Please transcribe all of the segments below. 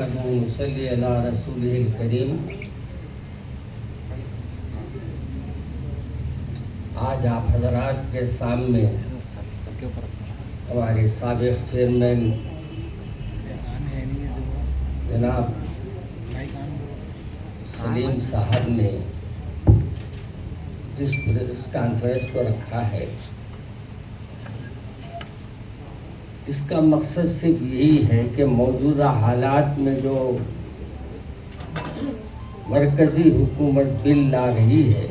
नहमदुहु व नसल्ली अला रसूलिहिल करीम। आज आप हज़रात के सामने हमारे साबिक़ चेयरमैन जनाब सलीम साहब ने जिस प्रेस कॉन्फ्रेंस को रखा है, इसका मकसद सिर्फ यही है कि मौजूदा हालात में जो मरकज़ी हुकूमत बिल ला रही है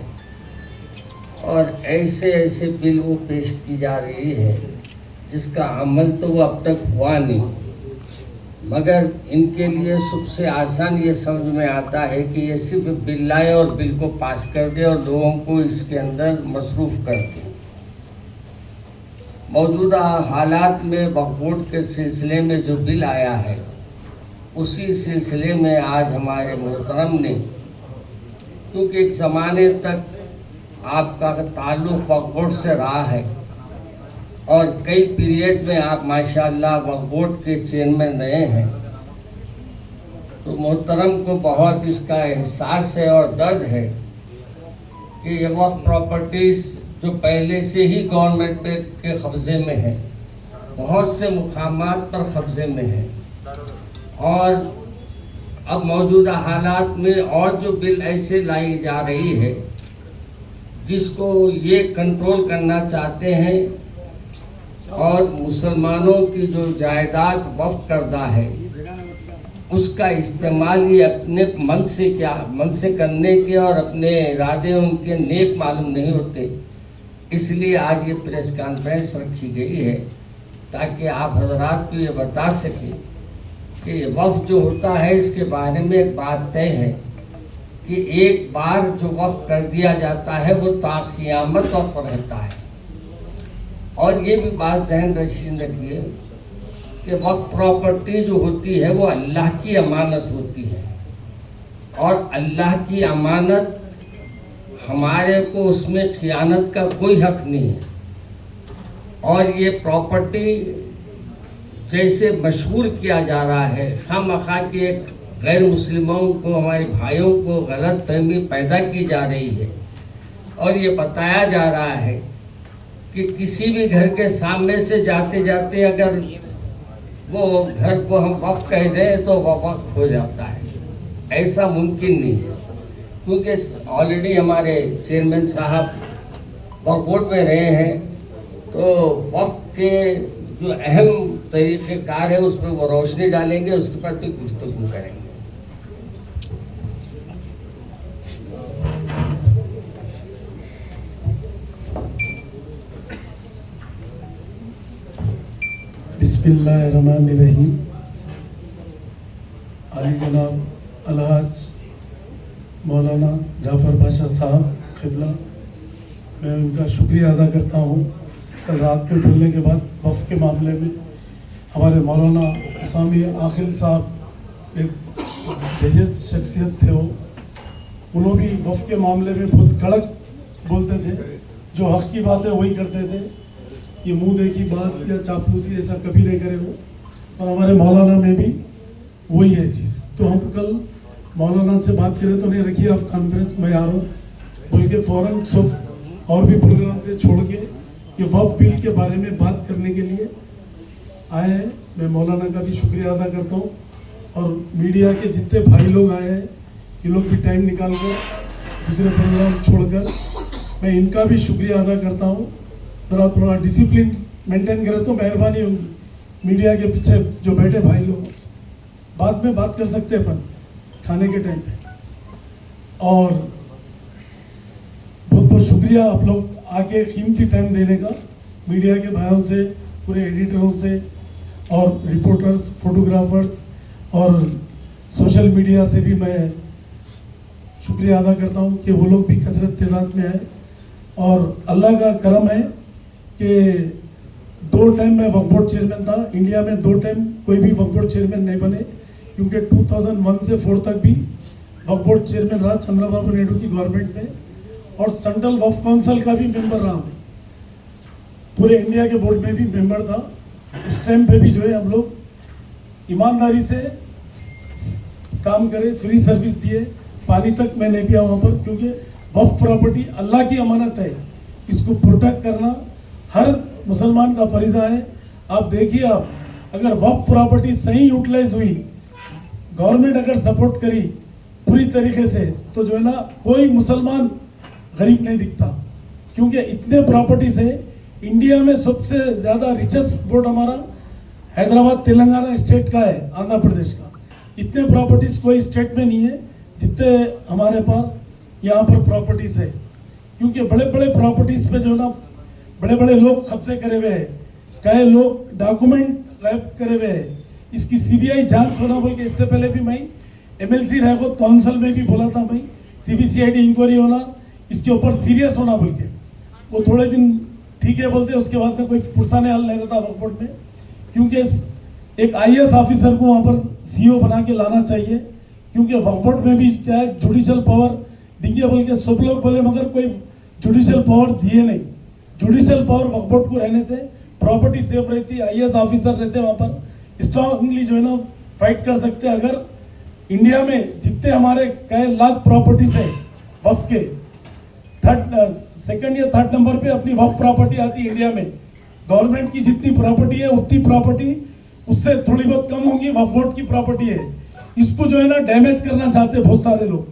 और ऐसे ऐसे बिल वो पेश की जा रही है जिसका अमल तो वो अब तक हुआ नहीं, मगर इनके लिए सबसे आसान ये समझ में आता है कि ये सिर्फ बिल लाए और बिल को पास कर दे और लोगों को इसके अंदर मसरूफ़ कर दे। मौजूदा हालात में वक्फ बोर्ड के सिलसिले में जो बिल आया है, उसी सिलसिले में आज हमारे मोहतरम ने, क्योंकि एक ज़माने तक आपका ताल्लुक़ वक्फ बोर्ड से रहा है और कई पीरियड में आप माशाअल्लाह वक्फ बोर्ड के चेयरमैन रहे हैं, तो मोहतरम को बहुत इसका एहसास है और दर्द है कि ये वक्फ प्रॉपर्टीज़ जो पहले से ही गवर्नमेंट के कब्ज़े में है, बहुत से मुकामात पर कब्ज़े में है, और अब मौजूदा हालात में और जो बिल ऐसे लाई जा रही है जिसको ये कंट्रोल करना चाहते हैं और मुसलमानों की जो जायदाद वक्फ करदा है उसका इस्तेमाल ये अपने मन से करने के और अपने इरादे उनके नेक मालूम नहीं होते, इसलिए आज ये प्रेस कॉन्फ्रेंस रखी गई है ताकि आप हजरात को ये बता सकें कि वक्फ जो होता है इसके बारे में एक बात तय है कि एक बार जो वक्फ कर दिया जाता है वो ता क़यामत वक्फ रहता है। और ये भी बात ज़हन नशीन रखिए कि वक्फ प्रॉपर्टी जो होती है वो अल्लाह की अमानत होती है और अल्लाह की अमानत हमारे को उसमें खियानत का कोई हक नहीं है। और ये प्रॉपर्टी जैसे मशहूर किया जा रहा है, खामखा के एक गैर मुस्लिमों को, हमारे भाइयों को गलत फहमी पैदा की जा रही है और ये बताया जा रहा है कि किसी भी घर के सामने से जाते जाते अगर वो घर को हम वक्फ कह दें तो वह वक्फ हो जाता है। ऐसा मुमकिन नहीं है, क्योंकि ऑलरेडी हमारे चेयरमैन साहब वक्फ बोर्ड में रहे हैं, तो वक्फ के जो अहम तरीक़ेकार है उस पर वो रोशनी डालेंगे, उसके पर भी गुफ्तगू करेंगे। बिस्मिल्लाहिर्रहमानिर्रहीम। आली जनाब अलहाज मौलाना जाफ़र पाशा साहब क़िबला, मैं उनका शुक्रिया अदा करता हूँ। कल रात में बोलने के बाद वफ़ के मामले में हमारे मौलाना उसामी आखिल साहब एक जयद शख्सियत थे, उन्होंने भी वफ़ के मामले में बहुत कड़क बोलते थे, जो हक़ की बात है वही करते थे, ये मुँह देखी बात या चापलूसी ऐसा कभी नहीं करे वो। और हमारे मौलाना में भी वही है चीज़। तो हम कल मौलाना से बात करें तो नहीं, रखिए आप कॉन्फ्रेंस में आ रहा हूँ बोल के फ़ौरन सब और भी प्रोग्राम थे छोड़ के ये वक्फ बिल के बारे में बात करने के लिए आए हैं। मैं मौलाना का भी शुक्रिया अदा करता हूँ और मीडिया के जितने भाई लोग आए हैं, ये लोग भी टाइम निकाल कर दूसरे प्रोग्राम छोड़कर, मैं इनका भी शुक्रिया अदा करता हूँ। ज़रा थोड़ा डिसिप्लिन मेंटेन करें तो मेहरबानी होगी। मीडिया के पीछे जो बैठे भाई लोग बाद में बात कर सकते हैं अपन खाने के टाइम पे। और बहुत बहुत शुक्रिया आप लोग आके कीमती टाइम देने का, मीडिया के भाइयों से, पूरे एडिटरों से और रिपोर्टर्स, फोटोग्राफर्स और सोशल मीडिया से भी मैं शुक्रिया अदा करता हूँ कि वो लोग भी कसरत तादाद में आए। और अल्लाह का करम है कि 2 टाइम मैं वक्फ बोर्ड चेयरमैन था। इंडिया में 2 टाइम कोई भी वक्फ बोर्ड चेयरमैन नहीं बने, क्योंकि 2001 से 4 तक भी वक्फ बोर्ड चेयरमैन रहा चंद्रबाबू नायडू की गवर्नमेंट में, और सेंट्रल वक्फ काउंसिल का भी मेंबर रहा मैं, पूरे इंडिया के बोर्ड में भी मेंबर था। उस टाइम पे भी जो है हम लोग ईमानदारी से काम करे, फ्री सर्विस दिए, पानी तक मैं नहीं पिया वहाँ पर, क्योंकि वक्फ प्रॉपर्टी अल्लाह की अमानत है, इसको प्रोटेक्ट करना हर मुसलमान का फरीज़ा है। आप देखिए, आप अगर वक्फ प्रॉपर्टी सही यूटिलाइज हुई, गवर्नमेंट अगर सपोर्ट करी पूरी तरीके से, तो जो है ना कोई मुसलमान गरीब नहीं दिखता, क्योंकि इतने प्रॉपर्टीज है। इंडिया में सबसे ज़्यादा रिचेस्ट बोर्ड हमारा हैदराबाद तेलंगाना स्टेट का है, आंध्र प्रदेश का। इतने प्रॉपर्टीज कोई स्टेट में नहीं है जितने हमारे पास यहाँ पर प्रॉपर्टीज है, क्योंकि बड़े बड़े प्रॉपर्टीज पे जो है ना बड़े बड़े लोग कब्जे करे हुए हैं, कई लोग डॉक्यूमेंट गायब करे हुए हैं। इसकी सीबीआई जांच होना बोल के इससे पहले भी मैं एमएलसी रहगोत काउंसिल में भी बोला था, मैं सीबीसीआईडी इंक्वायरी होना, इसके ऊपर सीरियस होना बोल के। वो थोड़े दिन ठीक है बोलते, उसके बाद में कोई पुरसाने हल नहीं रहता वक्फ बोर्ड में, क्योंकि एक आईएएस ऑफिसर को वहाँ पर सीईओ बना के लाना चाहिए, क्योंकि वक्फ बोर्ड में भी क्या है, जुडिशियल पावर देंगे बोल के सब लोग बोले, मगर कोई जुडिशियल पावर दिए नहीं। जुडिशियल पावर वक्फ बोर्ड को रहने से प्रॉपर्टी सेफ रहती, आईएएस ऑफिसर रहते वहाँ पर, स्ट्रांगली जो है ना फाइट कर सकते। अगर इंडिया में जितने हमारे कई लाख प्रॉपर्टीज है वक्फ के, सेकंड या थर्ड नंबर पे अपनी वक्फ प्रॉपर्टी आती है इंडिया में। गवर्नमेंट की जितनी प्रॉपर्टी है उतनी प्रॉपर्टी उससे थोड़ी बहुत कम होगी वक्फ बोर्ड की प्रॉपर्टी है। इसको जो है ना डैमेज करना चाहते बहुत सारे लोग।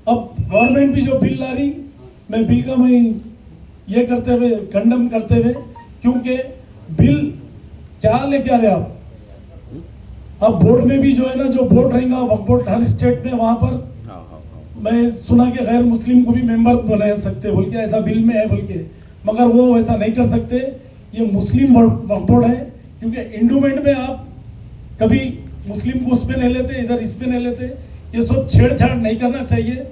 अब गवर्नमेंट भी जो बिल ला रही, मैं बिल का मैं ये करते हुए कंडम करते हुए, क्योंकि बिल क्या लेके आ रहे आप। अब बोर्ड में भी जो है ना, जो बोर्ड रहेगा वक्फ बोर्ड हर स्टेट में, वहां पर मैं सुना कि गैर मुस्लिम को भी मेंबर बना सकते बोल के, ऐसा बिल में है बोल के, मगर वो ऐसा नहीं कर सकते। ये मुस्लिम वक्फ बोर्ड है, क्योंकि इंडोमेंट में आप कभी मुस्लिम को उस पे नहीं लेते, इधर इस पे नहीं लेते। ये सब छेड़छाड़ नहीं करना चाहिए।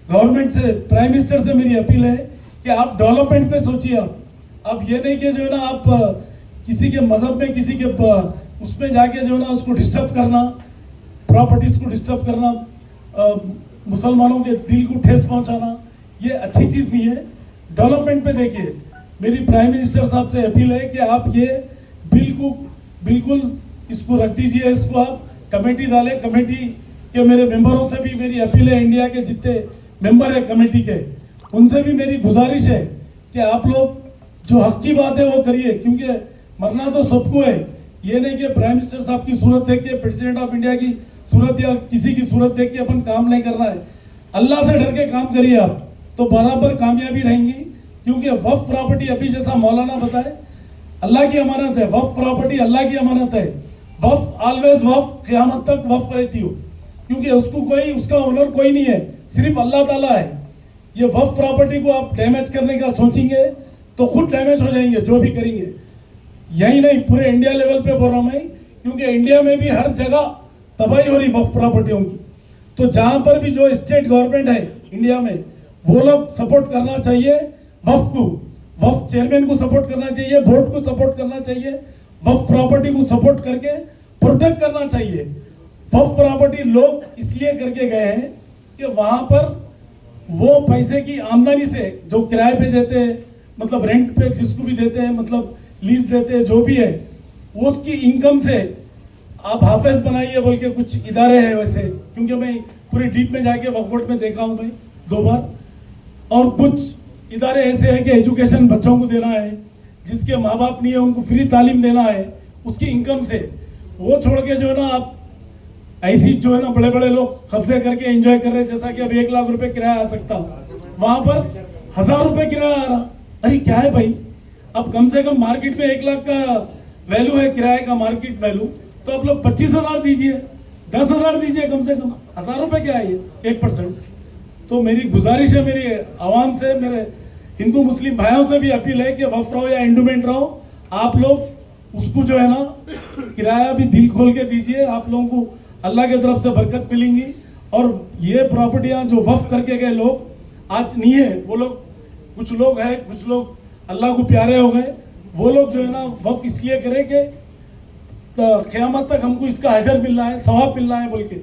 गवर्नमेंट से, प्राइम मिनिस्टर से मेरी अपील है कि आप डेवलपमेंट पे सोचिए। आप ये नहीं कि जो है ना आप किसी के मजहब में, किसी के उसमें जाके जो है ना उसको डिस्टर्ब करना, प्रॉपर्टीज को डिस्टर्ब करना, मुसलमानों के दिल को ठेस पहुंचाना, ये अच्छी चीज़ नहीं है। डेवलपमेंट पे देखिए, मेरी प्राइम मिनिस्टर साहब से अपील है कि आप ये बिल को बिल्कुल इसको रख दीजिए, इसको आप कमेटी डालें। कमेटी के मेरे मेंबरों से भी मेरी अपील है, इंडिया के जितने मेंबर है कमेटी के, उनसे भी मेरी गुजारिश है कि आप लोग जो हक की बात है वो करिए, क्योंकि मरना तो सबको है। ये नहीं कि प्राइम मिनिस्टर साहब की सूरत देख के, प्रेसिडेंट ऑफ इंडिया की सूरत या किसी की सूरत देख के अपन काम नहीं करना है। अल्लाह से डर के काम करिए आप, तो बराबर कामयाबी रहेंगी। क्योंकि वक्फ प्रॉपर्टी अभी जैसा मौलाना बताए, अल्लाह की अमानत है। वक्फ प्रॉपर्टी अल्लाह की अमानत है। वक्फ ऑलवेज वक्फ, क़यामत तक वक्फ रहती हो, क्योंकि उसको कोई, उसका ओनर कोई नहीं है, सिर्फ अल्लाह ताला है। ये वक्फ प्रॉपर्टी को आप डैमेज करने का सोचेंगे तो खुद डैमेज हो जाएंगे, जो भी करेंगे। यही नहीं, पूरे इंडिया लेवल पे बोल रहा हूँ मैं, क्योंकि इंडिया में भी हर जगह तबाही हो रही वक्फ प्रॉपर्टियों की। तो जहाँ पर भी जो स्टेट गवर्नमेंट है इंडिया में, वो लोग सपोर्ट करना चाहिए वक्फ को, वक्फ चेयरमैन को सपोर्ट करना चाहिए, बोर्ड को सपोर्ट करना चाहिए, वक्फ प्रॉपर्टी को सपोर्ट करके प्रोटेक्ट करना चाहिए। वक्फ प्रॉपर्टी लोग इसलिए करके गए हैं कि वहाँ पर वो पैसे की आमदनी से जो किराए पे देते हैं, मतलब रेंट पे जिसको भी देते हैं, मतलब लीज देते हैं, जो भी है, वो उसकी इनकम से आप हाफिज बनाइए बोल के कुछ इदारे हैं वैसे, क्योंकि मैं पूरे डीप में जाके वक्फ बोर्ड में देखा हूँ मैं 2 बार। और कुछ इदारे ऐसे हैं कि एजुकेशन बच्चों को देना है, जिसके माँ बाप नहीं है उनको फ्री तालीम देना है उसकी इनकम से। वो छोड़ के जो है ना आप ऐसी जो है ना बड़े बड़े लोग कब्जे करके एंजॉय कर रहे हैं, जैसा कि अब 1 लाख रुपए किराया आ सकता, वहां पर 1000 रुपए किराया आ रहा। अरे क्या है भाई, अब कम से कम मार्केट में 1 लाख का वैल्यू है किराए का, मार्केट वैल्यू, तो आप लोग 25,000 दीजिए, 10,000 दीजिए, कम से कम 1000 रुपए क्या है ये 1%। तो मेरी गुजारिश है, मेरी आवाम से, मेरे हिंदू मुस्लिम भाइयों से भी अपील है कि वक्फ रहो या एंडोमेंट रहो, आप लोग उसको जो है ना किराया भी दिल खोल के दीजिए। आप लोगों को अल्लाह की तरफ से बरकत मिलेंगी। और ये प्रॉपर्टियां जो वक्फ करके गए लोग आज नहीं है, वो लोग, कुछ लोग हैं, कुछ लोग अल्लाह को प्यारे हो गए, वो लोग जो है ना वक्फ इसलिए करें कि क़यामत तक हमको इसका अजर मिलना है, सवाब मिलना है बोल के।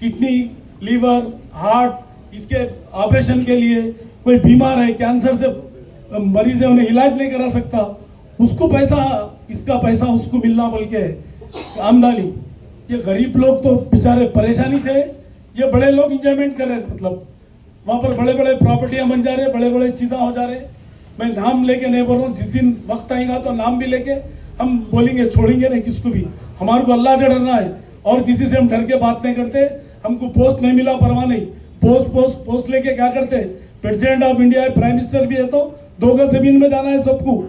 किडनी, लीवर, हार्ट, इसके ऑपरेशन के लिए कोई बीमार है, कैंसर से मरीज है, उन्हें इलाज नहीं करा सकता, उसको पैसा, इसका पैसा उसको मिलना बोल के आमदनी। ये गरीब लोग तो बेचारे परेशानी से ये बड़े लोग इंजॉयमेंट कर रहे हैं, मतलब वहाँ पर बड़े बड़े प्रॉपर्टियाँ बन जा रहे, बड़े बड़े चीज़ें हो जा रहे। मैं नाम लेके नहीं बोल रहा हूँ, जिस दिन वक्त आएगा तो नाम भी लेके हम बोलेंगे, छोड़ेंगे नहीं किसको भी। हमारे को अल्लाह से डरना है और किसी से हम डर के बात नहीं करते। हमको पोस्ट नहीं मिला परवाह नहीं, पोस्ट लेके क्या करते? प्रेसिडेंट ऑफ इंडिया है, प्राइम मिनिस्टर भी है, तो 2 गज जमीन में जाना है सबको।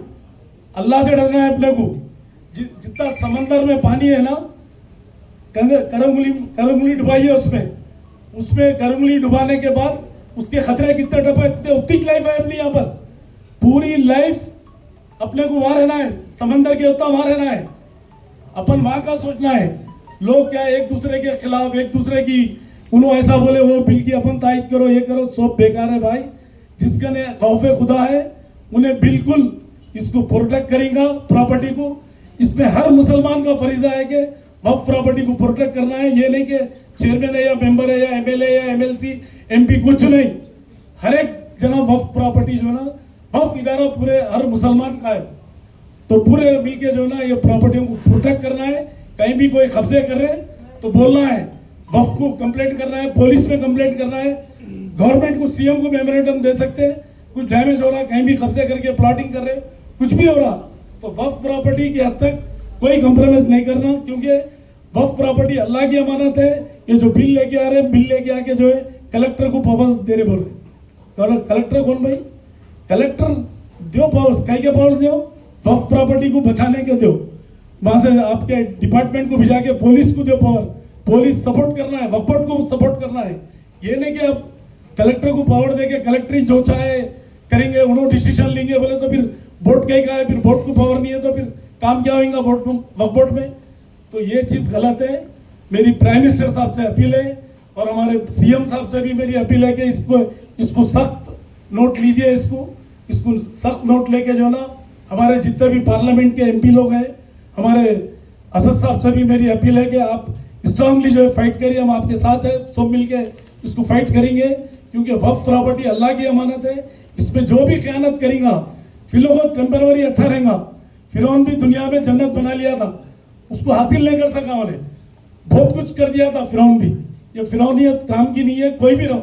अल्लाह से डरना है अपने को। जितना समंदर में पानी है ना, करंगुली डुबाई है उसमें करंगुली डुबाने के बाद उसके खतरे कितने टपकते, उतनी लाइफ है अपनी यहाँ पर। पूरी लाइफ अपने को वहां रहना है, समंदर के उतना वहां रहना है, अपन वहां का सोचना है। लोग क्या एक दूसरे के खिलाफ, एक दूसरे की उन्होंने ऐसा बोले वो बिल की अपन तायद करो, ये करो, सब बेकार है भाई। जिसका ने खौफे खुदा है उन्हें बिल्कुल इसको प्रोटेक्ट करेगा प्रॉपर्टी को। इसमें हर मुसलमान का फरीजा है कि वक्फ प्रॉपर्टी को प्रोटेक्ट करना है। ये नहीं कि चेयरमैन है या मेंबर है या एमएलए या एमएलसी एमपी, कुछ नहीं। हर एक जना वक्फ प्रॉपर्टी जो है ना, वक्फ इदारा पूरे हर मुसलमान का है, तो पूरे मिलके जो है ना ये प्रॉपर्टियों को प्रोटेक्ट करना है। कहीं भी कोई कब्जे कर रहे तो बोलना है, वक्फ को कंप्लेंट करना है, पुलिस में कंप्लेंट करना है, गवर्नमेंट को, सीएम को मेमोरेंडम दे सकते हैं। कुछ डैमेज हो रहा, कहीं भी कब्जे करके प्लॉटिंग कर रहे, कुछ भी हो रहा, तो वक्फ प्रॉपर्टी की हद तक कोई कंप्रोमाइज नहीं करना, क्योंकि वक्फ प्रॉपर्टी अल्लाह की अमानत है। ये जो बिल लेके आ रहे हैं, बिल लेके आके जो है कलेक्टर को पावर्स दे रहे, बोल रहे। कलेक्टर कौन भाई? कलेक्टर दो पावर्स, कई के पावर्स दो, वक्फ प्रॉपर्टी को बचाने के दो। वहां से आपके डिपार्टमेंट को भिजा के पुलिस को दो पावर, पुलिस सपोर्ट करना है, वक्फ बोर्ड को सपोर्ट करना है। ये नहीं कि आप कलेक्टर को पावर देके कलेक्टर जो चाहे करेंगे, उन्होंने डिसीजन लेंगे बोले तो फिर बोर्ड कहीं का है, फिर बोर्ड को पावर नहीं है तो फिर काम क्या होगा बोर्ड में, वक्फ बोर्ड में? तो ये चीज़ गलत है। मेरी प्राइम मिनिस्टर साहब से अपील है और हमारे सीएम साहब से भी मेरी अपील है कि इसको सख्त नोट लीजिए, इसको सख्त नोट लेके जो ना हमारे जितने भी पार्लियामेंट के एमपी लोग हैं, हमारे असद साहब से भी मेरी अपील है कि आप स्ट्रांगली जो है फाइट करिए। हम आपके साथ हैं, सब मिलके इसको फाइट करेंगे, क्योंकि वक्फ प्रॉपर्टी अल्लाह की अमानत है। इसमें जो भी ख़यानत करेगा, फिलहाल टेम्पररी अच्छा रहेगा। फिरौन भी दुनिया में जन्नत बना लिया था, उसको हासिल नहीं कर सका, उन्हें बहुत कुछ कर दिया था फिरौन भी। ये फिरौनियत काम की नहीं है। कोई भी रहो,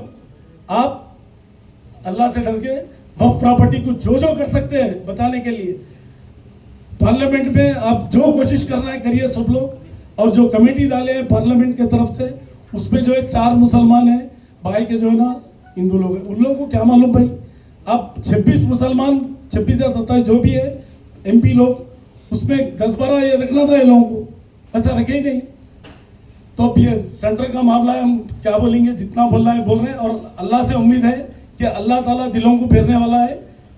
आप अल्लाह से डर के वक्फ प्रॉपर्टी को जो कर सकते हैं बचाने के लिए, पार्लियामेंट में आप जो कोशिश करना है करिए सब लोग। और जो कमेटी डाले हैं पार्लियामेंट की तरफ से, उसमें जो है 4 मुसलमान हैं भाई के, जो है ना हिंदू लोग हैं। उन लोगों को क्या मालूम भाई, आप 26 मुसलमान, 26 या 27 जो भी है एमपी लोग, उसमें 10-12 ये रखना था, ये लोगों को ऐसा रखे ही नहीं। तो अब ये सेंटर का मामला है, हम क्या बोलेंगे, जितना बोलना है बोल रहे हैं। और अल्लाह से उम्मीद है कि अल्लाह ताला दिलों को फेरने वाला है,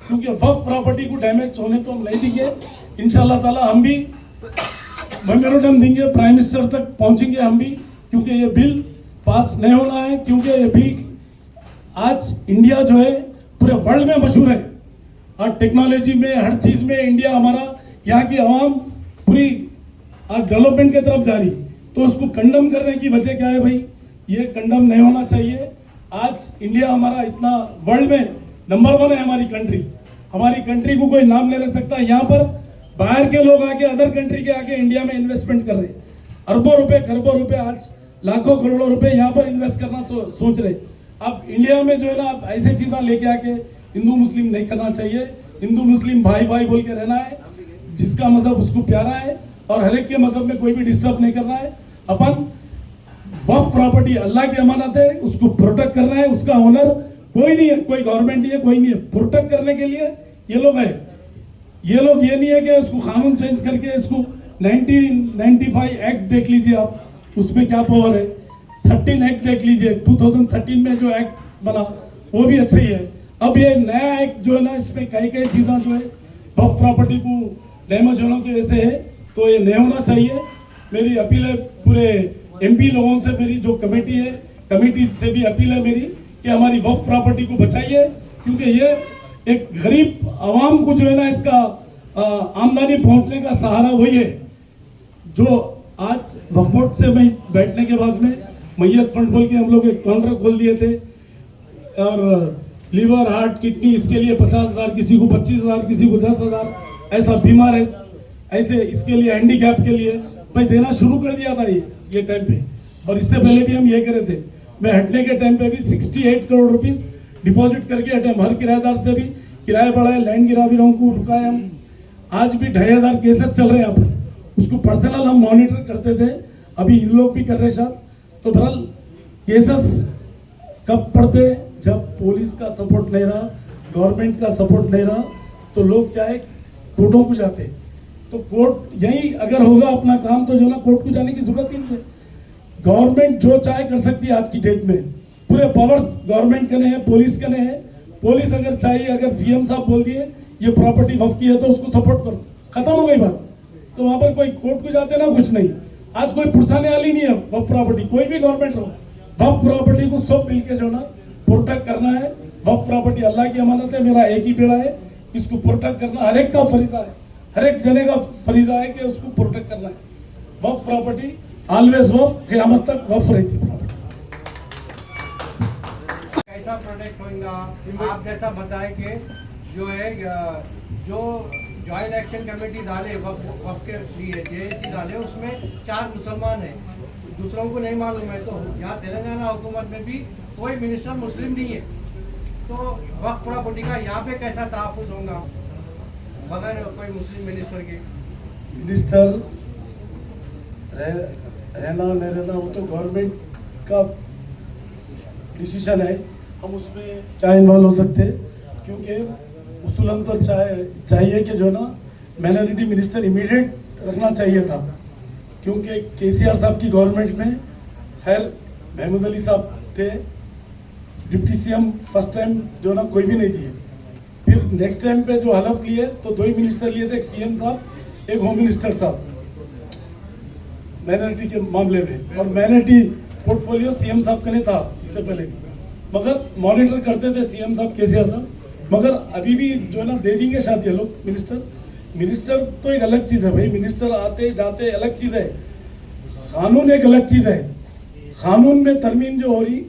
क्योंकि वक्फ प्रॉपर्टी को डैमेज होने तो हम नहीं देंगे। इंशाल्लाह ताला हम भी मेमोरेंडम देंगे, प्राइम मिनिस्टर तक पहुंचेंगे हम भी, क्योंकि ये बिल पास नहीं होना है। क्योंकि ये बिल आज इंडिया जो है पूरे वर्ल्ड में मशहूर है, और टेक्नोलॉजी में हर चीज़ में इंडिया हमारा, यहाँ की आवाम पूरी आज डेवलपमेंट की तरफ जा रही। तो उसको कंडम करने की वजह क्या है भाई? ये कंडम नहीं होना चाहिए। आज इंडिया हमारा इतना वर्ल्ड में नंबर 1 है हमारी कंट्री। हमारी कंट्री को कोई नाम नहीं रख सकता। यहाँ पर बाहर के लोग आके, अदर कंट्री के आके इंडिया में इन्वेस्टमेंट कर रहे, अरबों रुपए, खरबों रुपए, आज लाखों करोड़ों रुपए यहाँ पर इन्वेस्ट करना सोच रहे। अब इंडिया में जो है ना, आप ऐसी चीज़ें लेके आके हिंदू मुस्लिम नहीं करना चाहिए। हिंदू मुस्लिम भाई भाई बोल के रहना है, जिसका मजहब उसको प्यारा है, और हर एक के मजहब में कोई भी डिस्टर्ब नहीं करना है। अपन वक्फ प्रॉपर्टी अल्लाह की अमानत है, उसको प्रोटेक्ट करना है। उसका ओनर कोई नहीं है, कोई गवर्नमेंट नहीं है, कोई नहीं है। प्रोटेक्ट करने के लिए ये लोग है। ये लोग ये नहीं है कि उसको कानून चेंज करके, इसको 1995 एक्ट देख लीजिए आप, उसमें क्या पावर है। 13 एक्ट देख लीजिए, 2013 में जो एक्ट बना वो भी अच्छा ही है। अब ये नया एक्ट जो है ना, इसमें कई चीज़ें जो है वक्फ प्रॉपर्टी को डैमेज होने की वजह से है, तो ये नहीं होना चाहिए। मेरी अपील है पूरे एमपी लोगों से, मेरी जो कमेटी है, कमेटी से भी अपील है मेरी कि हमारी वक्फ प्रॉपर्टी को बचाइए, क्योंकि ये एक गरीब आवाम को जो है ना, इसका आमदनी पहुंचने का सहारा वही है। जो आज वक्फ बोर्ड से मैं बैठने के बाद में मैयत फंड बोल के हम लोग एक काउंटर खोल दिए थे, और लीवर, हार्ट, किडनी, इसके लिए 50,000, किसी को 25,000, किसी को 10,000, ऐसा बीमार है, ऐसे इसके लिए हैंडीकैप के लिए मैं देना शुरू कर दिया था ये टाइम पे। और इससे पहले भी हम ये करे थे। मैं हटने के टाइम पे भी 68 करोड़ रुपीस डिपॉजिट करके हटे। हर किराएदार से भी किराया बढ़ाए, लैंड गिरावीरों को रुकाए हम। आज भी 2500 केसेस चल रहे हैं यहाँ पर, उसको पर्सनल हम मॉनिटर करते थे, अभी इन लोग भी कर रहे साहब। तो बहरहाल केसेस कब पड़ते, जब पुलिस का सपोर्ट नहीं रहा, गवर्नमेंट का सपोर्ट नहीं रहा, तो लोग क्या है कोर्टों को जाते। तो कोर्ट यही अगर होगा अपना काम, तो जो ना कोर्ट को जाने की जरूरत ही नहीं है। गवर्नमेंट जो चाहे कर सकती है आज की डेट में, पूरे पावर्स गवर्नमेंट के ने हैं, पुलिस के ने हैं। पुलिस अगर चाहिए, अगर सीएम साहब बोल दिए ये प्रॉपर्टी वक्फ की है तो उसको सपोर्ट करो, खत्म हो गई बात। तो वहां पर कोई कोर्ट को जाते ना कुछ नहीं। आज कोई पुरसाने वाली नहीं है वक्फ प्रॉपर्टी, कोई भी गवर्नमेंट हो, वक्फ प्रॉपर्टी को सब मिलकर जो ना प्रोटेक्ट करना है। वक्फ प्रॉपर्टी अल्लाह की अमानत है, मेरा एक ही बेड़ा है, इसको प्रोटेक्ट करना हर एक का फरीजा है, हर एक जने का फरीजा है कि उसको प्रोटेक्ट करना है। वक्फ प्रॉपर्टी ऑलवेज वक्फ, क़यामत तक वक्फ रहती प्रॉपर्टी। कैसा प्रोटेक्ट होगा? आप जैसा बताएं कि जो है जो जॉइंट एक्शन कमेटी डाले वक्फ के लिए जेएसी डाले, उसमें 4 मुसलमान हैं, दूसरों को नहीं मालूम है। तो यहाँ तेलंगाना हुकूमत में भी कोई मिनिस्टर मुस्लिम नहीं है, तो वक्फ प्रॉपर्टी का यहाँ पे कैसा तहफ़्फ़ुज़ होगा बगैर कोई मुस्लिम मिनिस्टर के? मिनिस्टर रहना नहीं रहना वो तो गवर्नमेंट का डिसीजन है, हम उसमें क्या इन्वॉल्व हो सकते हैं। क्योंकि उसूलन तो चाहिए कि जो ना माइनॉरिटी मिनिस्टर इमीडिएट रखना चाहिए था, क्योंकि केसीआर साहब की गवर्नमेंट में खैर महमूद अली साहब थे डिप्टी सीएम, फर्स्ट टाइम जो ना कोई भी नहीं दिए। फिर नेक्स्ट टाइम पे जो हलफ लिए तो 2 ही मिनिस्टर लिए थे, एक सीएम साहब, एक होम मिनिस्टर साहब, माइनॉरिटी के मामले में। और माइनॉरिटी पोर्टफोलियो सीएम साहब का नहीं था इससे पहले भी, मगर मॉनिटर करते थे सीएम साहब, केसीआर साहब। मगर अभी भी जो है ना दे देंगे शायद ये लोग मिनिस्टर तो एक अलग चीज़ है भाई, मिनिस्टर आते जाते अलग चीज़ है, कानून एक अलग चीज़ है। कानून में तरमीम जो हो रही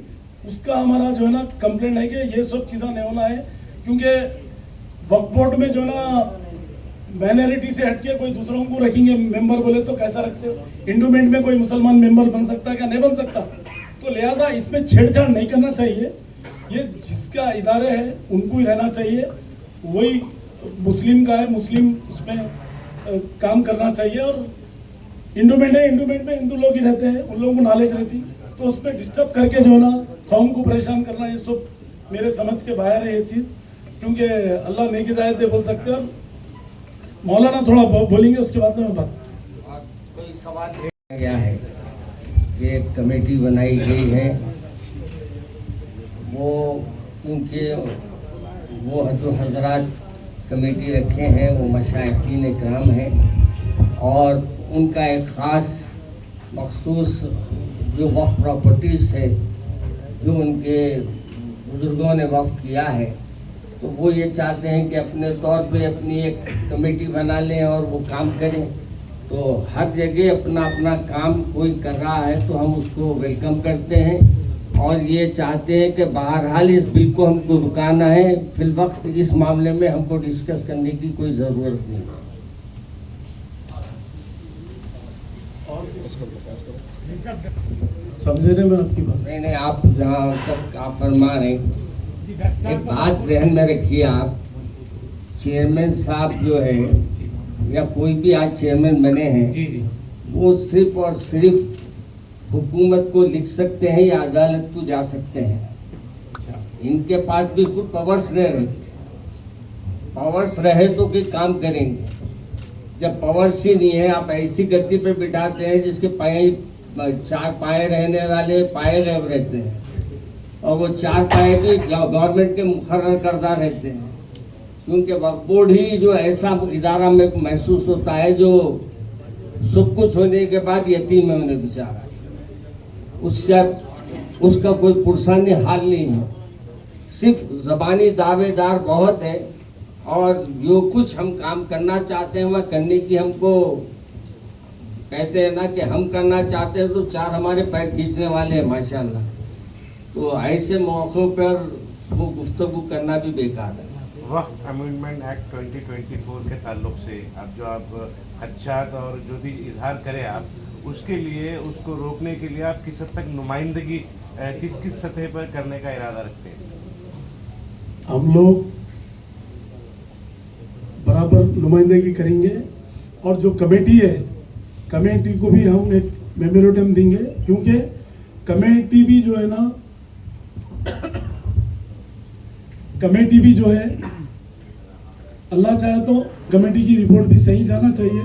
उसका हमारा जो है ना कंप्लेंट है कि ये सब चीज़ें नहीं होना है। क्योंकि वक्फ बोर्ड में जो ना माइनॉरिटी से हटके कोई दूसरों को रखेंगे मेंबर, बोले तो कैसा रखते हो? इंडोमेंट में कोई मुसलमान मेंबर बन सकता है क्या? नहीं बन सकता। तो लिहाजा इसमें छेड़छाड़ नहीं करना चाहिए। ये जिसका इदारे है उनको ही रहना चाहिए, वही मुस्लिम का है, मुस्लिम उसमें काम करना चाहिए। और इंडोमेंट है, इंडोमेंट में हिंदू लोग ही रहते हैं, उन लोगों को नॉलेज रहती, तो उसमें डिस्टर्ब करके जो है ना कौम को परेशान करना, ये सब मेरे समझ के बाहर है ये चीज़। क्योंकि अल्लाह नेक हिदायत दे बोल सकते हैं। मौलाना थोड़ा बोलेंगे, उसके बाद में मैं बात। कोई सवाल गया है, ये कमेटी बनाई गई है, वो क्योंकि वो जो हजरात कमेटी रखे हैं वो मशाइखीन इकराम हैं, और उनका एक ख़ास मखसूस जो वक्फ प्रॉपर्टीज़ है जो उनके बुज़ुर्गों ने वक्फ किया है, तो वो ये चाहते हैं कि अपने तौर पे अपनी एक कमेटी बना लें और वो काम करें। तो हर जगह अपना अपना काम कोई कर रहा है तो हम उसको वेलकम करते हैं, और ये चाहते हैं कि बहरहाल इस बिल को हमको रुकाना है। फिलवक्त इस मामले में हमको डिस्कस करने की कोई ज़रूरत नहीं है। समझने में आपकी बात नहीं, आप जहाँ तक आप फरमा रहे, एक बात जहन में रखिए, आप चेयरमैन साहब जो है या कोई भी आज चेयरमैन बने हैं, वो सिर्फ और सिर्फ हुकूमत को लिख सकते हैं या अदालत को जा सकते हैं। इनके पास भी खुद पावर्स नहीं रहते। पावर्स रहे तो कि काम करेंगे, जब पावर्स ही नहीं है, आप ऐसी गद्दी पे बिठाते हैं जिसके पाए 4 पाए रहने वाले पाए गैब रहते हैं, और वो 4 पाए भी गवर्नमेंट के मुकर्रर करदा रहते हैं। क्योंकि वक्फ बोर्ड ही जो ऐसा इदारा में महसूस होता है जो सब कुछ होने के बाद यतीम है उन्हें बेचारा, उसका कोई पुरसानी हाल नहीं है। सिर्फ ज़बानी दावेदार बहुत है, और जो कुछ हम काम करना चाहते हैं वह करने की हमको कहते हैं ना कि हम करना चाहते हैं तो 4 हमारे पैर खींचने वाले हैं माशाल्लाह। तो ऐसे मौक़ों पर वो गुफ्तगू करना भी बेकार है। वक्फ अमेंडमेंट एक्ट 2024 के ताल्लुक से आप खदशात और जो भी इजहार करें आप, उसके लिए उसको रोकने के लिए आप किस हद तक नुमाइंदगी किस किस सतह पर करने का इरादा रखते हैं? हम लोग बराबर नुमाइंदगी करेंगे और जो कमेटी है, कमेटी को भी हम एक मेमोरेंडम देंगे, क्योंकि कमेटी भी जो है ना, कमेटी भी जो है, अल्लाह चाहे तो कमेटी की रिपोर्ट भी सही जाना चाहिए।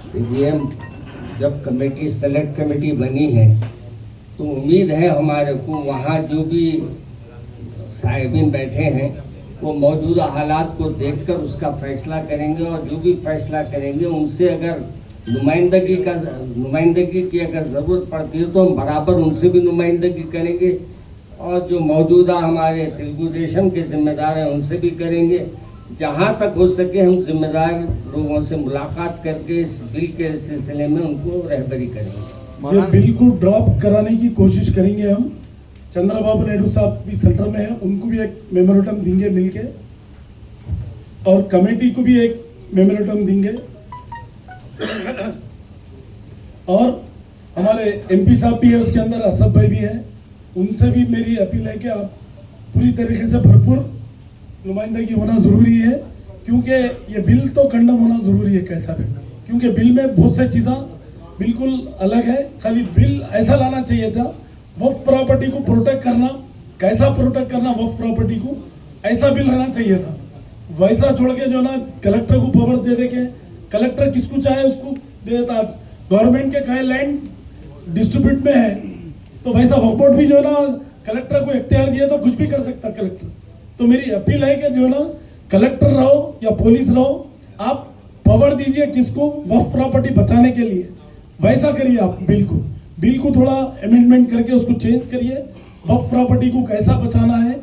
सीएम जब कमेटी सेलेक्ट कमेटी बनी है तो उम्मीद है हमारे को वहाँ जो भी साहिबीन बैठे हैं वो मौजूदा हालात को देखकर उसका फैसला करेंगे, और जो भी फैसला करेंगे उनसे अगर नुमाइंदगी की अगर ज़रूरत पड़ती है तो हम बराबर उनसे भी नुमाइंदगी करेंगे, और जो मौजूदा हमारे तेलुगु देशम के जिम्मेदार हैं उनसे भी करेंगे। जहाँ तक हो सके हम जिम्मेदार लोगों से मुलाकात करके इस बिल के सिलसिले में उनको रहबरी करेंगे। ये बिल को ड्रॉप कराने की कोशिश करेंगे हम। चंद्रबाबू नायडू साहब भी सेंटर में हैं, उनको भी एक मेमोरेंडम देंगे मिलके, और कमेटी को भी एक मेमोरेंडम देंगे। और हमारे एमपी साहब भी है उसके अंदर, असद भाई भी है, उनसे भी मेरी अपील है कि आप पूरी तरीके से भरपूर नुमाइंदगी होना ज़रूरी है, क्योंकि ये बिल तो कंडम होना ज़रूरी है कैसा भी, क्योंकि बिल में बहुत से चीज़ें बिल्कुल अलग है। खाली बिल ऐसा लाना चाहिए था, वक्फ प्रॉपर्टी को प्रोटेक्ट करना, कैसा प्रोटेक्ट करना वक्फ प्रॉपर्टी को, ऐसा बिल रहना चाहिए था। वैसा छोड़ के जो ना कलेक्टर को पावर दे दे के कलेक्टर किसको चाहे उसको दे देता। आज गवर्नमेंट के कहे लैंड डिस्ट्रीब्यूट में है तो वैसा वक्फ बोर्ड भी जो है ना कलेक्टर को इख्तियार दिया तो कुछ भी कर सकता कलेक्टर। तो मेरी अपील है कि जो ना कलेक्टर रहो या पुलिस रहो, आप पावर दीजिए किसको, वक्फ प्रॉपर्टी बचाने के लिए। वैसा करिए आप बिल को थोड़ा अमेंडमेंट करके उसको चेंज करिए, वक्फ प्रॉपर्टी को कैसा बचाना है।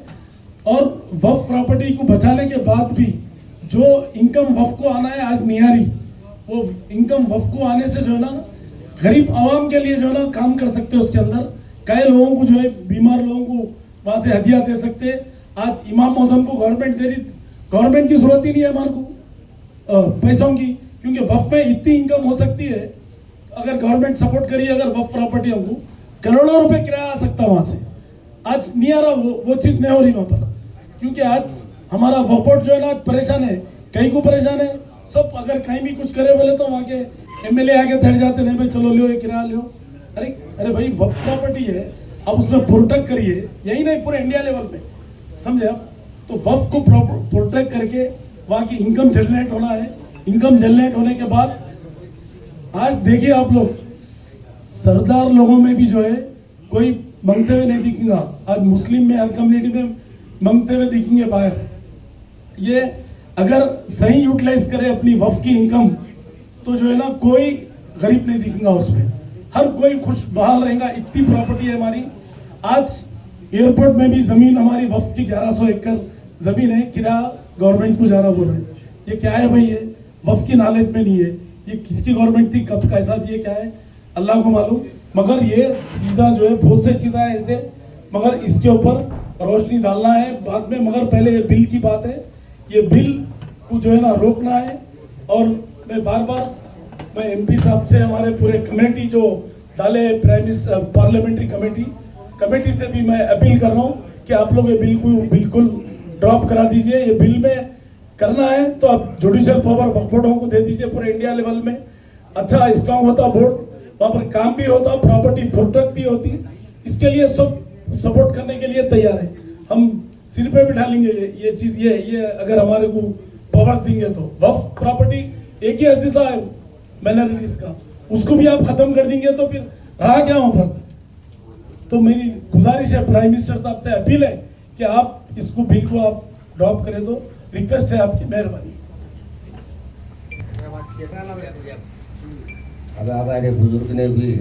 और वक्फ प्रॉपर्टी को बचाने के बाद भी जो इनकम वक्फ को आना है आज नियारी, वो इनकम वक्फ को आने से जो है ना गरीब आवाम के लिए जो है ना काम कर सकते हैं। उसके अंदर कई लोगों को जो है बीमार लोगों को वहाँ से हदिया दे सकते हैं। आज इमाम मौसम को गवर्नमेंट दे रही, गवर्नमेंट की जरूरत ही नहीं है हमारे को पैसों की, क्योंकि वक्फ में इतनी इनकम हो सकती है अगर गवर्नमेंट सपोर्ट करिए। अगर वक्फ प्रॉपर्टी हमको करोड़ों रुपए किराया आ सकता है वहाँ से, आज नहीं आ रहा, वो चीज़ नहीं हो रही वहाँ पर, क्योंकि आज हमारा वक्फ बोर्ड जो है ना परेशान है, कहीं को परेशान है सब। अगर कहीं भी कुछ करे बोले तो वहाँ के एमएलए आगे थड़ जाते, नहीं भाई चलो लो ये किराया लो। अरे भाई वक्फ प्रॉपर्टी है, आप उसमें प्रोटेक्ट करिए, यही नहीं पूरे इंडिया लेवल पे, समझे आप। तो वक्फ को प्रोटेक्ट करके वहाँ की इनकम जनरेट होना है। इनकम जनरेट होने के बाद आज देखिए आप लोग सरदार लोगों में भी जो है कोई मांगते हुए नहीं दिखेगा। आज मुस्लिम में हर कम्युनिटी में मांगते हुए दिखेंगे बाहर। ये अगर सही यूटिलाइज करे अपनी वक्फ की इनकम तो जो है ना कोई गरीब नहीं दिखेगा उसमें, हर कोई खुश बहाल रहेगा। इतनी प्रॉपर्टी है हमारी। आज एयरपोर्ट में भी जमीन हमारी वक्फ की 1100 एकड़ जमीन है, किराया गवर्नमेंट को जा रहा बोल रहे हैं। ये क्या है भाई, ये वक्फ की नॉलेज में नहीं है, ये किसकी गवर्नमेंट थी, कब कैसा दिए, क्या है अल्लाह को मालूम। मगर ये चीज़ें जो है बहुत से चीज़ें हैं ऐसे, मगर इसके ऊपर रोशनी डालना है बाद में। मगर पहले ये बिल की बात है, ये बिल को जो है ना रोकना है। और मैं बार मैं एमपी साहब से, हमारे पूरे कमेटी जो डाले पार्लियामेंट्री कमेटी से भी मैं अपील कर रहा हूँ कि आप लोग ये बिल को बिल्कुल ड्रॉप करा दीजिए। ये बिल में करना है तो आप जुडिशियल पावर वक्फ बोर्डों को दे दीजिए पूरे इंडिया लेवल में। अच्छा स्ट्रांग होता बोर्ड, वहाँ पर काम भी होता, प्रॉपर्टी प्रोटेक्ट भी होती। इसके लिए सब सपोर्ट करने के लिए तैयार है। हम सिर पे बिठा लेंगे ये चीज़, ये अगर हमारे को पावर्स देंगे तो। वक्फ प्रॉपर्टी एक ही हिस्सा है माइनॉरिटीज का, उसको भी आप खत्म कर देंगे तो फिर रहा क्या वहाँ पर। तो मेरी गुजारिश है, प्राइम मिनिस्टर साहब से अपील है कि आप इसको बिल को आप ड्रॉप करें, तो रिक्वेस्ट है आपकी, मेहरबानी। अब हमारे बुजुर्ग ने भी,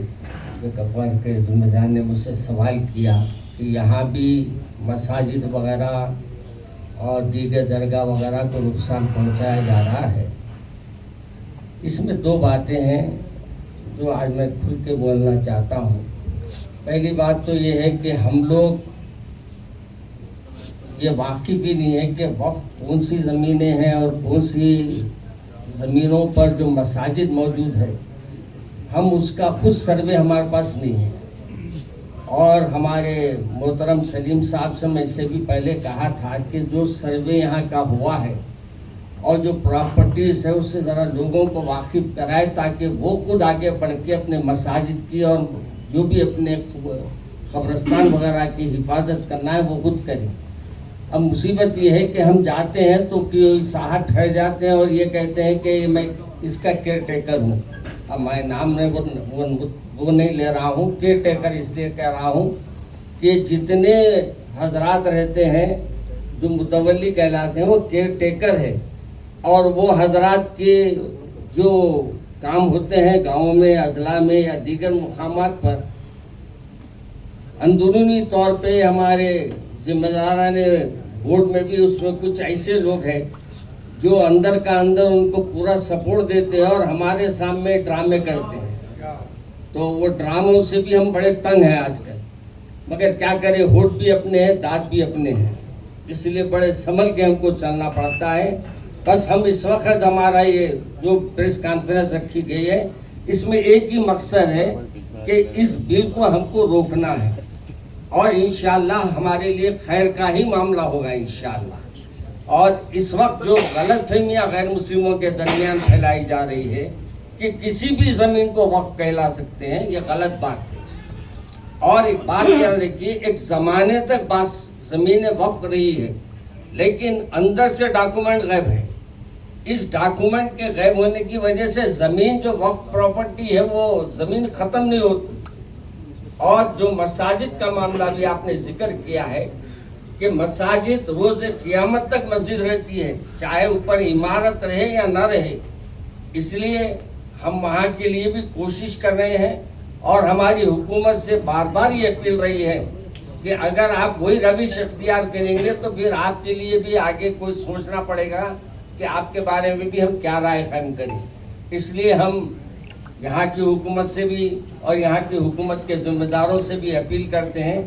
कपवार के जिम्मेदार ने मुझसे सवाल किया कि यहाँ भी मसाजिद वगैरह और दीगर दरगाह वगैरह को नुकसान पहुँचाया जा रहा है। इसमें दो बातें हैं जो आज मैं खुल के बोलना चाहता हूँ। पहली बात तो ये है कि हम लोग ये वाकिफ भी नहीं है कि वक्फ कौन सी ज़मीनें हैं और कौन सी ज़मीनों पर जो मसाजिद मौजूद है, हम उसका खुद सर्वे हमारे पास नहीं है। और हमारे मोहतरम सलीम साहब से मैं इससे भी पहले कहा था कि जो सर्वे यहाँ का हुआ है और जो प्रॉपर्टीज़ है उससे ज़रा लोगों को वाकिफ़ कराए, ताकि वो खुद आगे बढ़ के अपने मसाजिद की और जो भी अपने कब्रस्तान वगैरह की हिफाजत करना है वो खुद करें। अब मुसीबत ये है कि हम जाते हैं तो कोई साहब ठहर जाते हैं और ये कहते हैं कि मैं इसका केयर टेकर हूँ। अब मैं नाम नहीं वो नहीं ले रहा हूँ, केयर टेकर इसलिए कह रहा हूँ कि जितने हजरात रहते हैं जो मुतवल्ली कहलाते हैं वो केयर टेकर है, और वो हजरात के जो काम होते हैं गाँव में, अजला में या दीगर मुकामात पर, अंदरूनी तौर पे हमारे जिम्मेदारान बोर्ड में भी उसमें कुछ ऐसे लोग हैं जो अंदर का अंदर उनको पूरा सपोर्ट देते हैं और हमारे सामने ड्रामे करते हैं। तो वो ड्रामों से भी हम बड़े तंग हैं आजकल, मगर क्या करें, होठ भी अपने हैं, दांत भी अपने हैं, इसलिए बड़े संभल के हमको चलना पड़ता है। बस हम इस वक्त हमारा ये जो प्रेस कॉन्फ्रेंस रखी गई है, इसमें एक ही मकसद है कि इस बिल को हमको रोकना है और इंशाअल्लाह हमारे लिए खैर का ही मामला होगा इंशाअल्लाह। और इस वक्त जो गलतफहमियां गैर मुस्लिमों के दरमियान फैलाई जा रही है कि किसी भी ज़मीन को वक्फ कहला सकते हैं, ये गलत बात है। और एक बात याद रखिए, एक ज़माने तक बस ज़मीनें वक्फ रही है, लेकिन अंदर से डॉक्यूमेंट गायब है। इस डॉक्यूमेंट के गायब होने की वजह से ज़मीन जो वक्फ प्रॉपर्टी है वो ज़मीन ख़त्म नहीं होती। और जो मसाजिद का मामला भी आपने जिक्र किया है कि मसाजिद रोज़ क़यामत तक मस्जिद रहती है, चाहे ऊपर इमारत रहे या ना रहे। इसलिए हम वहाँ के लिए भी कोशिश कर रहे हैं और हमारी हुकूमत से बार बार ये अपील रही है कि अगर आप वही रविश इख्तियार करेंगे तो फिर आपके लिए भी आगे कोई सोचना पड़ेगा कि आपके बारे में भी हम क्या राय कायम करें। इसलिए हम यहाँ की हुकूमत से भी और यहाँ की हुकूमत के ज़िम्मेदारों से भी अपील करते हैं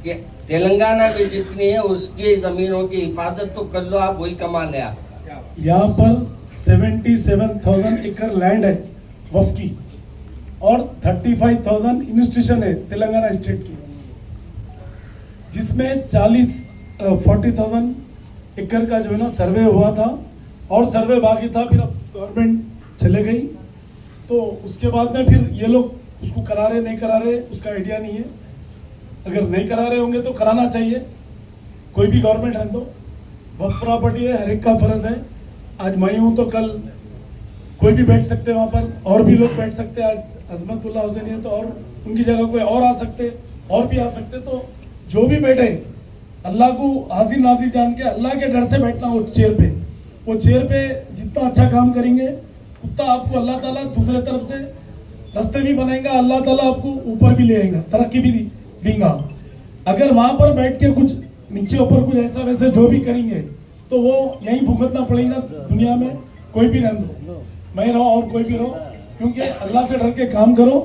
कि तेलंगाना में जितनी है उसकी ज़मीनों की हिफाजत तो कर लो, आप वही कमाल है आपका। यहाँ पर 77,000 एकड़ लैंड है वक्फ की और 35,000 इंस्टीट्यूशन है तेलंगाना स्टेट की, जिसमें 40,000 एकड़ का जो है ना सर्वे हुआ था और सर्वे बाकी था। फिर अब गवर्नमेंट चले गई, तो उसके बाद में फिर ये लोग उसको करा रहे नहीं करा रहे उसका आइडिया नहीं है। अगर नहीं करा रहे होंगे तो कराना चाहिए, कोई भी गवर्नमेंट है तो। वक्फ प्रॉपर्टी है, हर एक का फर्ज है। आज मैं हूँ तो कल कोई भी बैठ सकते हैं वहाँ पर, और भी लोग बैठ सकते हैं। आज अजमतुल्लाह हुसैन है तो और उनकी जगह कोई और आ सकते, और भी आ सकते। तो जो भी बैठे अल्लाह को हाजिर नाजिर जान के अल्लाह के डर से बैठना वो चेयर पे। वो चेयर पे जितना अच्छा काम करेंगे उतना आपको अल्लाह ताला दूसरे तरफ से रास्ते भी बनाएगा, अल्लाह ताला आपको ऊपर भी ले आएगा, तरक्की भी देगा। अगर वहाँ पर बैठ के कुछ नीचे ऊपर कुछ ऐसा वैसे जो भी करेंगे तो वो यहीं भुगतना पड़ेगा दुनिया में, कोई भी रहने दो, मैं रहो और कोई भी रहो। क्योंकि अल्लाह से डर के काम करो,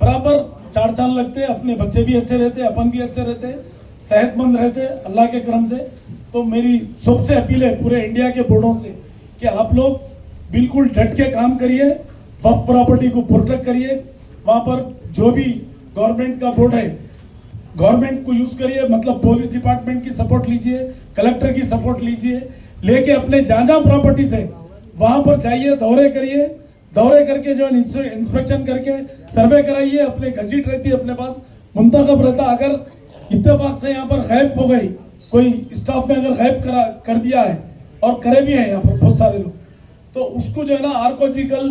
बराबर 4 चांद लगते, अपने बच्चे भी अच्छे रहते, अपन भी अच्छे रहते, सेहतमंद रहते अल्लाह के करम से। तो मेरी सबसे अपील है पूरे इंडिया के बोर्डों से कि आप लोग बिल्कुल डट के काम करिए, वक्फ प्रॉपर्टी को प्रोटेक्ट करिए। वहाँ पर जो भी गवर्नमेंट का बोर्ड है, गवर्नमेंट को यूज़ करिए, मतलब पुलिस डिपार्टमेंट की सपोर्ट लीजिए, कलेक्टर की सपोर्ट लीजिए, लेके अपने जहाँ प्रॉपर्टीज है वहाँ पर जाइए, दौरे करिए, दौरे करके जो इंस्पेक्शन करके सर्वे कराइए। अपने गजट रहती है अपने पास, मुंतखब रहता। अगर इत्तेफाक से यहाँ पर गायब हो गई, कोई स्टाफ ने अगर गायब कर दिया है, और करे भी हैं यहाँ पर बहुत सारे लोग, तो उसको जो है ना आर्कोलॉजिकल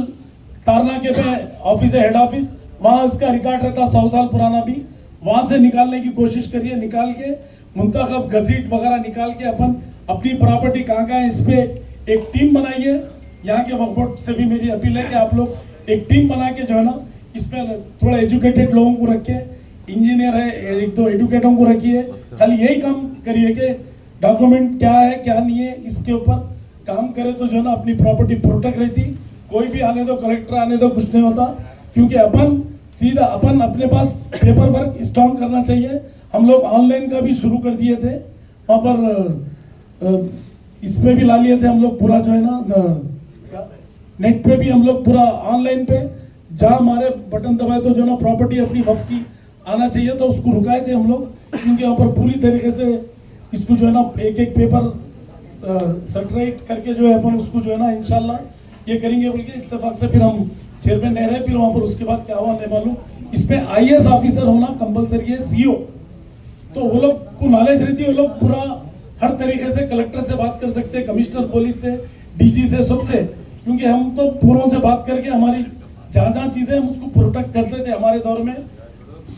तारनाके पे ऑफिस है, हेड ऑफिस, वहाँ इसका रिकॉर्ड रहता 100 साल पुराना भी, वहाँ से निकालने की कोशिश करिए। निकाल के मुंतखब गजट वगैरह निकाल के अपन अपनी प्रॉपर्टी कहाँ है इस पर एक टीम बनाइए। यहाँ के वक्फ बोर्ड से भी मेरी अपील है कि आप लोग एक टीम बना के जो है ना इस पर थोड़ा एजुकेटेड लोगों को रखे, इंजीनियर है 1-2 एजुकेटरों को रखिए, खाली यही काम करिए कि डॉक्यूमेंट क्या है क्या नहीं है इसके ऊपर काम करे तो जो है ना अपनी प्रॉपर्टी प्रोटेक्ट रहती। कोई भी आने दो, कलेक्टर आने दो, कुछ नहीं होता। क्योंकि अपन सीधा अपन अपने पास पेपर वर्क स्ट्रॉन्ग करना चाहिए। हम लोग ऑनलाइन का भी शुरू कर दिए थे, वहाँ पर इसमें भी ला लिए थे हम लोग पूरा जो है ना नेट पे भी हम लोग पूरा ऑनलाइन पे जहाँ हमारे बटन दबाए तो जो ना प्रॉपर्टी अपनी वफ की आना चाहिए तो उसको रुकाए थे हम लोग, क्योंकि यहाँ पर पूरी तरीके से इसको जो है ना एक एक पेपर सेटरेट करके जो है अपन उसको जो है ना इंशाल्लाह ये करेंगे बोल के इत्तेफाक से फिर हम चेयरमैन नहीं रहे। फिर वहाँ पर उसके बाद क्या हुआ नहीं मालूम। इसमें IAS ऑफिसर होना कंपलसरी है, CO। तो वो लोग को नॉलेज रहती है, वो लोग पूरा हर तरीके से कलेक्टर से बात कर सकते हैं, कमिश्नर पुलिस से, DG से, सबसे, क्योंकि हम तो पूर्वों से बात करके हमारी जहाँ जहाँ चीज़ें हम उसको प्रोटेक्ट करते थे। हमारे दौर में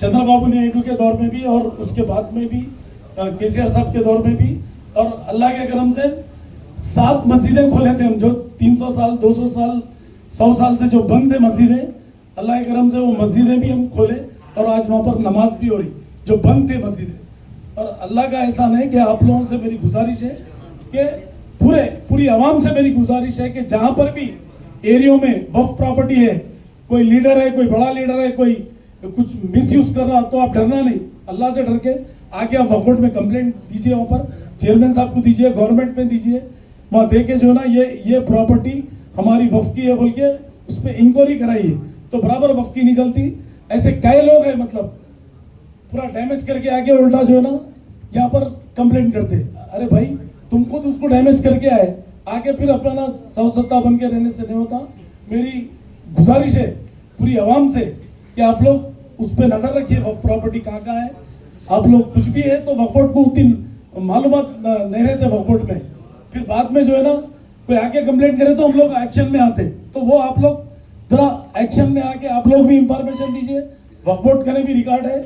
चंद्रबाबू नायडू के दौर में भी और उसके बाद में भी KCR साहब के दौर में भी, और अल्लाह के करम से 7 मस्जिदें खोले थे हम, जो 300 साल 200 साल 100 साल से जो बंद थे मस्जिदें, अल्लाह के करम से वो मस्जिदें भी हम खोले और आज वहाँ पर नमाज भी हो रही जो बंद थे मस्जिदें। और अल्लाह का एहसान है कि आप लोगों से मेरी गुजारिश है कि पूरी आवाम से मेरी गुजारिश है कि जहाँ पर भी एरियो में वक्फ प्रॉपर्टी है, कोई लीडर है, कोई बड़ा लीडर है, कोई कुछ मिसयूज कर रहा, तो आप डरना नहीं, अल्लाह से डर के आके आप वक्फ बोर्ड में कंप्लेंट दीजिए, वहाँ पर चेयरमैन साहब को दीजिए, गवर्नमेंट में दीजिए, वहाँ दे के जो है ना ये प्रॉपर्टी हमारी वक्फ की है बोल के उस पर इंक्वायरी कराइए तो बराबर वक्फ की निकलती। ऐसे कई लोग हैं मतलब पूरा डैमेज करके आके उल्टा जो है ना यहाँ पर कंप्लेंट करते, अरे भाई तुमको तो उसको डैमेज करके आए, आगे फिर अपना ना सत्ता बन के रहने से नहीं होता। मेरी गुजारिश है पूरी आवाम से कि आप लोग उस पर नजर रखिए, वक्फ प्रॉपर्टी कहाँ है। आप लोग कुछ भी है तो वक्फ बोर्ड को उतनी मालूमात नहीं रहते वक्फ बोर्ड में, फिर बाद में जो है ना कोई आके कंप्लेंट करे तो हम लोग एक्शन में आते, तो वो आप लोग जरा एक्शन में आके आप लोग भी इंफॉर्मेशन दीजिए। वक्फ बोर्ड का भी रिकॉर्ड है,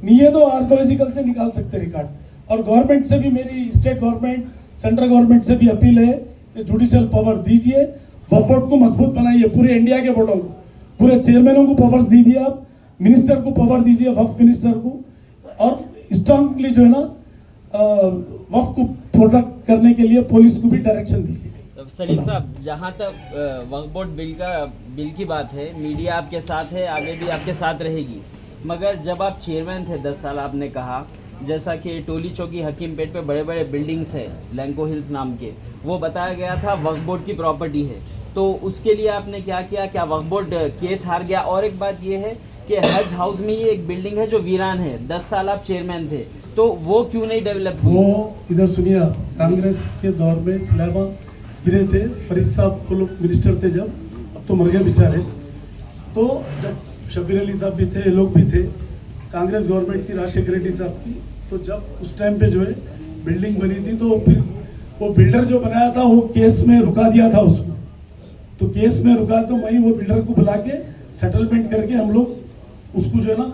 नहीं है तो आर्कोलॉजिकल से निकाल सकते रिकॉर्ड। और गवर्नमेंट से भी मेरी स्टेट गवर्नमेंट सेंट्रल गवर्नमेंट से भी अपील है कि जुडिशियल पावर दीजिए, वक्फ बोर्ड को मजबूत बनाइए, पूरे इंडिया के बोर्डों को, पूरे चेयरमैनों को पावर्स दीजिए, आप मिनिस्टर को पावर दीजिए, वक्फ मिनिस्टर को, और स्ट्रांगली जो है ना वक्फ को प्रोटेक्ट करने के लिए पुलिस को भी डायरेक्शन दीजिए। सलीम साहब, जहाँ तक वक्फ बोर्ड बिल की बात है, मीडिया आपके साथ है, आगे भी आपके साथ रहेगी, मगर जब आप चेयरमैन थे 10 साल, आपने कहा जैसा कि टोली चौकी हकीमपेट पे बड़े बड़े बिल्डिंग्स है लैंको हिल्स नाम के, वो बताया गया था वक्फ बोर्ड की प्रॉपर्टी है, तो उसके लिए आपने क्या किया? क्या वक्फ बोर्ड केस हार गया? और एक बात ये है कि हज हाउस में ये एक बिल्डिंग है जो वीरान है, 10 साल आप चेयरमैन थे, तो वो क्यों नहीं डेवलप हुई? वो इधर सुनिए, कांग्रेस के दौर में स्लैबा गिरे थे, फरीद साहब को लोग मिनिस्टर थे जब, अब तो मर गए बेचारे, तो जब शबीर अली साहब भी थे, ये लोग भी थे, कांग्रेस गवर्नमेंट थी राजशेखर रेड्डी साहब की, तो जब उस टाइम पे जो है बिल्डिंग बनी थी तो फिर वो बिल्डर जो बनाया था वो केस में रुका दिया था उसको, तो केस में रुका तो वही वो बिल्डर को बुला के सेटलमेंट करके हम लोग उसको जो है ना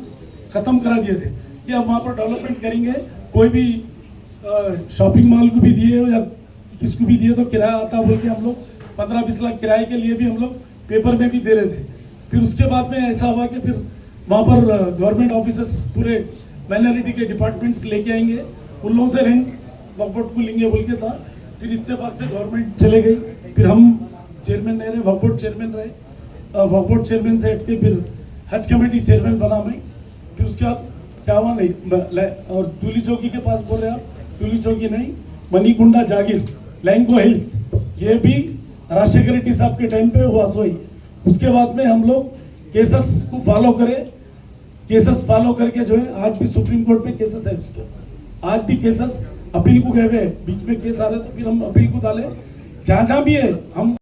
ख़त्म करा दिए थे कि अब वहाँ पर डेवलपमेंट करेंगे, कोई भी शॉपिंग मॉल को भी दिए या किसको भी दिए तो किराया आता बोल के हम लोग 15-20 लाख किराए के लिए भी हम लोग पेपर में भी दे रहे थे। फिर उसके बाद में ऐसा हुआ कि फिर वहाँ पर गवर्नमेंट ऑफिसर्स पूरे माइनॉरिटी के डिपार्टमेंट्स लेके आएंगे, उन लोगों से रेंट वक्फ बोर्ड को लेंगे बोल के था, फिर इत्तेफाक से गवर्नमेंट चले गई, फिर हम चेयरमैन नहीं रहे, वक्फ बोर्ड चेयरमैन रहे, वक्फ बोर्ड चेयरमैन से हट के फिर हज कमेटी चेयरमैन बना मैं, फिर उसके बाद क्या हुआ नहीं, और टूली चौकी के पास बोल रहे आप, टूली चौकी नहीं, मनीकुंडा जागीर लैंको हिल्स, ये भी राजशेखर रेड्डी साहब के टाइम पे हुआ सोई। उसके बाद में हम लोग केसेस को फॉलो करें, केसेस फॉलो करके जो है आज भी सुप्रीम कोर्ट में केसेस है उसके, आज भी केसेस अपील को गए हुए, बीच में केस आ रहे तो फिर हम अपील को डाले, जहाँ जहाँ भी है हम